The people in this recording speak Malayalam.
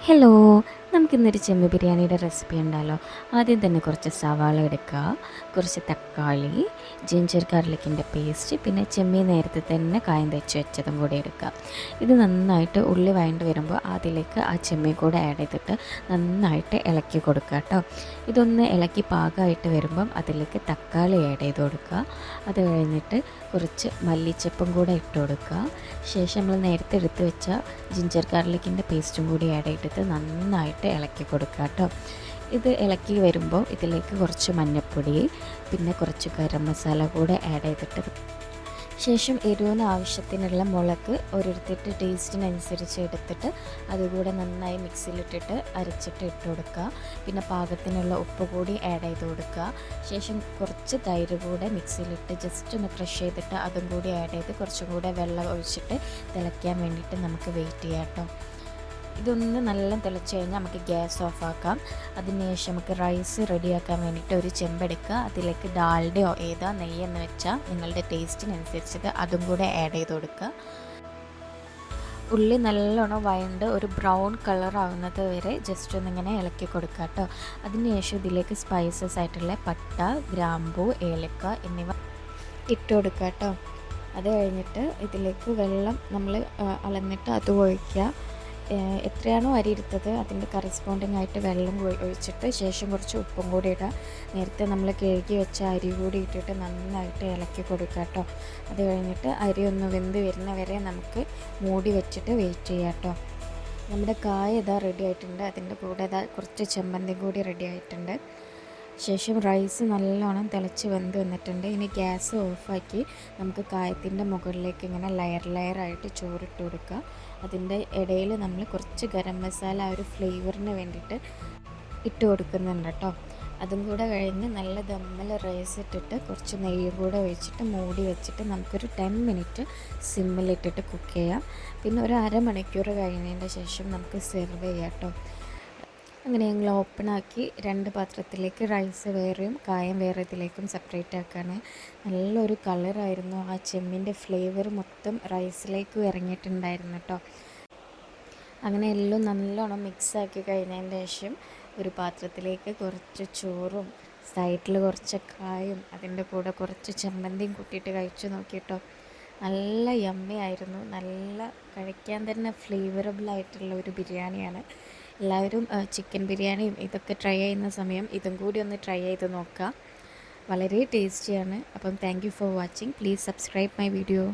ഹലോ, നമുക്കിന്നൊരു ചെമ്മീൻ ബിരിയാണിയുടെ റെസിപ്പി ഉണ്ടല്ലോ. ആദ്യം തന്നെ കുറച്ച് സവാള എടുക്കുക, കുറച്ച് തക്കാളി, ജിഞ്ചർ ഗാർലിക്കിൻ്റെ പേസ്റ്റ്, പിന്നെ ചെമ്മീൻ നേരത്തെ തന്നെ കായം തേച്ച് വെച്ചതും കൂടി എടുക്കുക. ഇത് നന്നായിട്ട് ഉള്ളി വഴണ്ട് വരുമ്പോൾ അതിലേക്ക് ആ ചെമ്മീൻ കൂടെ ആഡ് ചെയ്തിട്ട് നന്നായിട്ട് ഇളക്കി കൊടുക്കുക കേട്ടോ. ഇതൊന്ന് ഇളക്കി പാകമായിട്ട് വരുമ്പം അതിലേക്ക് തക്കാളി ആഡ് ചെയ്ത് കൊടുക്കുക. അത് കഴിഞ്ഞിട്ട് കുറച്ച് മല്ലിച്ചപ്പും കൂടെ ഇട്ട് കൊടുക്കുക. ശേഷം നമ്മൾ നേരത്തെ എടുത്ത് വെച്ച ജിഞ്ചർ ഗാർലിക്കിൻ്റെ പേസ്റ്റും കൂടി ആഡ് ചെയ്തിട്ട് നന്നായിട്ട് ഇളക്കി കൊടുക്കുക കേട്ടോ. ഇത് ഇളക്കി വരുമ്പോൾ ഇതിലേക്ക് കുറച്ച് മഞ്ഞൾപ്പൊടി, പിന്നെ കുറച്ച് ഗരം മസാല കൂടെ ആഡ് ചെയ്തിട്ട് ശേഷം എരിവിന് ആവശ്യത്തിനുള്ള മുളക് ഓരോരുത്തരുടെ ടേസ്റ്റിനനുസരിച്ച് എടുത്തിട്ട് അതുകൂടെ നന്നായി മിക്സിയിലിട്ടിട്ട് അരച്ചിട്ട് ഇട്ട് കൊടുക്കുക. പിന്നെ പാകത്തിനുള്ള ഉപ്പ് കൂടി ആഡ് ചെയ്ത് കൊടുക്കുക. ശേഷം കുറച്ച് തൈര് കൂടെ മിക്സിയിലിട്ട് ജസ്റ്റ് ഒന്ന് ക്രഷ് ചെയ്തിട്ട് അതും കൂടി ആഡ് ചെയ്ത് കുറച്ചും കൂടെ വെള്ളം ഒഴിച്ചിട്ട് തിളയ്ക്കാൻ വേണ്ടിയിട്ട് നമുക്ക് വെയിറ്റ് ചെയ്യാം കേട്ടോ. ഇതൊന്ന് നല്ല തിളച്ച് കഴിഞ്ഞാൽ നമുക്ക് ഗ്യാസ് ഓഫ് ആക്കാം. അതിനുശേഷം നമുക്ക് റൈസ് റെഡിയാക്കാൻ വേണ്ടിയിട്ട് ഒരു ചെമ്പെടുക്കുക. അതിലേക്ക് ഡാൽഡയോ ഏതാ നെയ്യെന്ന് വെച്ചാൽ നിങ്ങളുടെ ടേസ്റ്റിനനുസരിച്ചിട്ട് അതും കൂടെ ആഡ് ചെയ്ത് കൊടുക്കുക. ഉള്ളി നല്ലോണം വഴണ്ട് ഒരു ബ്രൗൺ കളർ ആവുന്നത് വരെ ജസ്റ്റ് ഒന്നിങ്ങനെ ഇളക്കി കൊടുക്കുക കേട്ടോ. അതിനുശേഷം ഇതിലേക്ക് സ്പൈസസ് ആയിട്ടുള്ള പട്ട, ഗ്രാമ്പൂ, ഏലക്ക എന്നിവ ഇട്ട് കൊടുക്കുക കേട്ടോ. അത് കഴിഞ്ഞിട്ട് ഇതിലേക്ക് വെള്ളം നമ്മൾ അളന്നിട്ട് അത് ഒഴിക്കുക. എത്രയാണോ അരി എടുത്തത് അതിൻ്റെ കറസ്പോണ്ടിങ് ആയിട്ട് വെള്ളം ഒഴിച്ചിട്ട് ശേഷം കുറച്ച് ഉപ്പും കൂടി ഇടുക. നേരത്തെ നമ്മൾ കഴുകി വെച്ച അരി കൂടി ഇട്ടിട്ട് നന്നായിട്ട് ഇളക്കി കൊടുക്കുക കേട്ടോ. അത് കഴിഞ്ഞിട്ട് അരി ഒന്ന് വെന്ത് വരുന്ന വരെ നമുക്ക് മൂടി വെച്ചിട്ട് വെയിറ്റ് ചെയ്യാം കേട്ടോ. നമ്മുടെ കായ ഇതാ റെഡി ആയിട്ടുണ്ട്. അതിൻ്റെ കൂടെ ഇതാ കുറച്ച് ചമ്മന്തി കൂടി റെഡി ആയിട്ടുണ്ട്. ശേഷം റൈസ് നല്ലോണം തിളച്ച് വെന്ത് വന്നിട്ടുണ്ട്. ഇനി ഗ്യാസ് ഓഫാക്കി നമുക്ക് കായത്തിൻ്റെ മുകളിലേക്ക് ഇങ്ങനെ ലെയറായിട്ട് ചോറിട്ട് കൊടുക്കുക. അതിൻ്റെ ഇടയിൽ നമ്മൾ കുറച്ച് ഗരം മസാല ഒരു ഫ്ലേവറിന് വേണ്ടിയിട്ട് ഇട്ട് കൊടുക്കുന്നുണ്ട് കേട്ടോ. അതും കൂടെ കഴിഞ്ഞ് നല്ല ദമ്മിൽ റൈസ് ഇട്ടിട്ട് കുറച്ച് നെയ്യും കൂടെ ഒഴിച്ചിട്ട് മൂടി വെച്ചിട്ട് നമുക്കൊരു 10 മിനിറ്റ് സിമ്മിലിട്ടിട്ട് കുക്ക് ചെയ്യാം. പിന്നെ ഒരു അരമണിക്കൂർ കഴിഞ്ഞതിൻ്റെ ശേഷം നമുക്ക് സെർവ് ചെയ്യാം കേട്ടോ. അങ്ങനെ ഞങ്ങൾ ഓപ്പണാക്കി 2 പാത്രത്തിലേക്ക് റൈസ് വേറെയും കായം വേറെ ഇതിലേക്കും സെപ്പറേറ്റ് ആക്കാണ്. നല്ലൊരു കളറായിരുന്നു. ആ ചെമ്മിൻ്റെ ഫ്ലേവർ മൊത്തം റൈസിലേക്കും ഇറങ്ങിയിട്ടുണ്ടായിരുന്നു കേട്ടോ. അങ്ങനെ എല്ലാം നല്ലോണം മിക്സാക്കി കഴിഞ്ഞതിന് ശേഷം ഒരു പാത്രത്തിലേക്ക് കുറച്ച് ചോറും സൈഡിൽ കുറച്ച് കായും അതിൻ്റെ കൂടെ കുറച്ച് ചമ്മന്തിയും കൂട്ടിയിട്ട് കഴിച്ചു നോക്കിയിട്ടോ. നല്ല യമ്മി ആയിരുന്നു. നല്ല കഴിക്കാൻ തന്നെ ഫ്ലേവറബിൾ ആയിട്ടുള്ള ഒരു ബിരിയാണിയാണ്. എല്ലാവരും ചിക്കൻ ബിരിയാണിയും ഇതൊക്കെ ട്രൈ ചെയ്യുന്ന സമയം ഇതും കൂടി ഒന്ന് ട്രൈ ചെയ്ത് നോക്കുക. വളരെ ടേസ്റ്റിയാണ്. അപ്പം thank you for watching. Please subscribe my video.